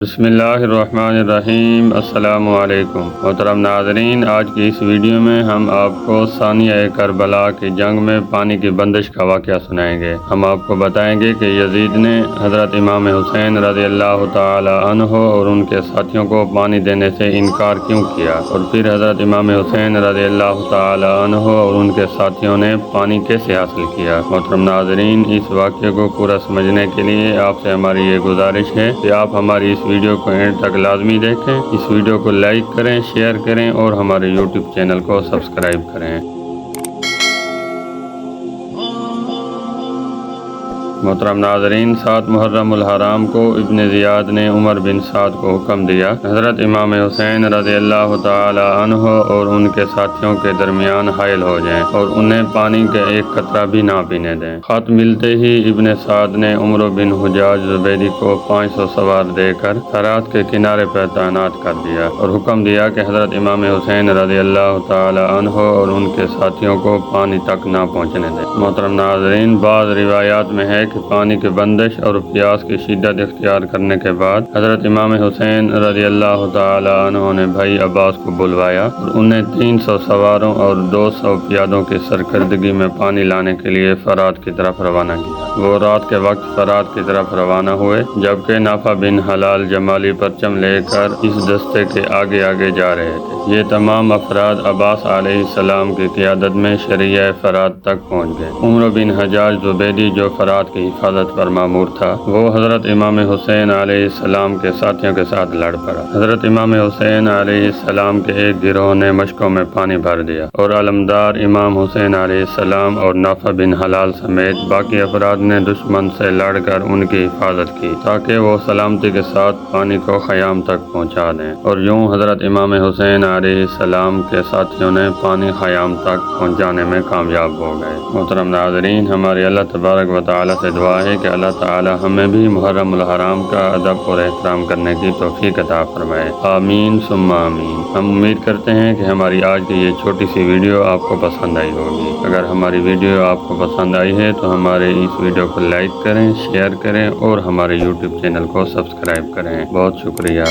بسم اللہ الرحمن الرحیم۔ السلام علیکم محترم ناظرین، آج کی اس ویڈیو میں ہم آپ کو ثانیہ کربلا کی جنگ میں پانی کی بندش کا واقعہ سنائیں گے۔ ہم آپ کو بتائیں گے کہ یزید نے حضرت امام حسین رضی اللہ تعالی عنہ اور ان کے ساتھیوں کو پانی دینے سے انکار کیوں کیا، اور پھر حضرت امام حسین رضی اللہ تعالی عنہ اور ان کے ساتھیوں نے پانی کیسے حاصل کیا۔ محترم ناظرین، اس واقعے کو پورا سمجھنے کے لیے آپ سے ہماری یہ گزارش ہے کہ آپ ہماری اس ویڈیو کو اینڈ تک لازمی دیکھیں۔ اس ویڈیو کو لائک کریں، شیئر کریں اور ہمارے یوٹیوب چینل کو سبسکرائب کریں۔ محترم ناظرین، 7 محرم الحرام کو ابن زیاد نے عمر بن سعد کو حکم دیا حضرت امام حسین رضی اللہ تعالی عنہ اور ان کے ساتھیوں کے درمیان حائل ہو جائیں اور انہیں پانی کا ایک قطرہ بھی نہ پینے دیں۔ خط ملتے ہی ابن سعد نے عمر بن حجاج زبیدی کو 500 سوار دے کر فرات کے کنارے پر تعینات کر دیا اور حکم دیا کہ حضرت امام حسین رضی اللہ تعالی عنہ اور ان کے ساتھیوں کو پانی تک نہ پہنچنے دیں۔ محترم ناظرین، بعض روایات میں ہے کہ پانی کی بندش اور پیاس کی شدت اختیار کرنے کے بعد حضرت امام حسین رضی اللہ تعالی عنہ نے بھائی عباس کو بلوایا اور انہیں 300 سواروں اور 200 پیادوں کی سرکردگی میں پانی لانے کے لیے فرات کی طرف روانہ کیا۔ وہ رات کے وقت فرات کی طرف روانہ ہوئے، جبکہ نافع بن حلال جمالی پرچم لے کر اس دستے کے آگے آگے جا رہے تھے۔ یہ تمام افراد عباس علیہ السلام کی قیادت میں شریعہ فرات تک پہنچ گئے۔ عمر بن حجاج زبیدی، جو فرات کی حفاظت پر مامور تھا، وہ حضرت امام حسین علیہ السلام کے ساتھیوں کے ساتھ لڑ پڑا۔ حضرت امام حسین علیہ السلام کے ایک گروہ نے مشکوں میں پانی بھر دیا اور علمدار امام حسین علیہ السلام اور نافع بن حلال سمیت باقی افراد نے دشمن سے لڑ کر ان کی حفاظت کی تاکہ وہ سلامتی کے ساتھ پانی کو خیام تک پہنچا دیں، اور یوں حضرت امام حسین علیہ السلام کے ساتھیوں نے پانی خیام تک پہنچانے میں کامیاب ہو گئے۔ محترم ناظرین، ہماری اللہ تبارک و تعالی سے دعا ہے کہ اللہ تعالی ہمیں بھی محرم الحرام کا ادب اور احترام کرنے کی توفیق عطا فرمائے۔ آمین ثم آمین۔ ہم امید کرتے ہیں کہ ہماری آج کی یہ چھوٹی سی ویڈیو آپ کو پسند آئی ہوگی۔ اگر ہماری ویڈیو آپ کو پسند آئی ہے تو ہمارے اس ویڈیو کو لائک کریں، شیئر کریں اور ہمارے یوٹیوب چینل کو سبسکرائب کریں۔ بہت شکریہ۔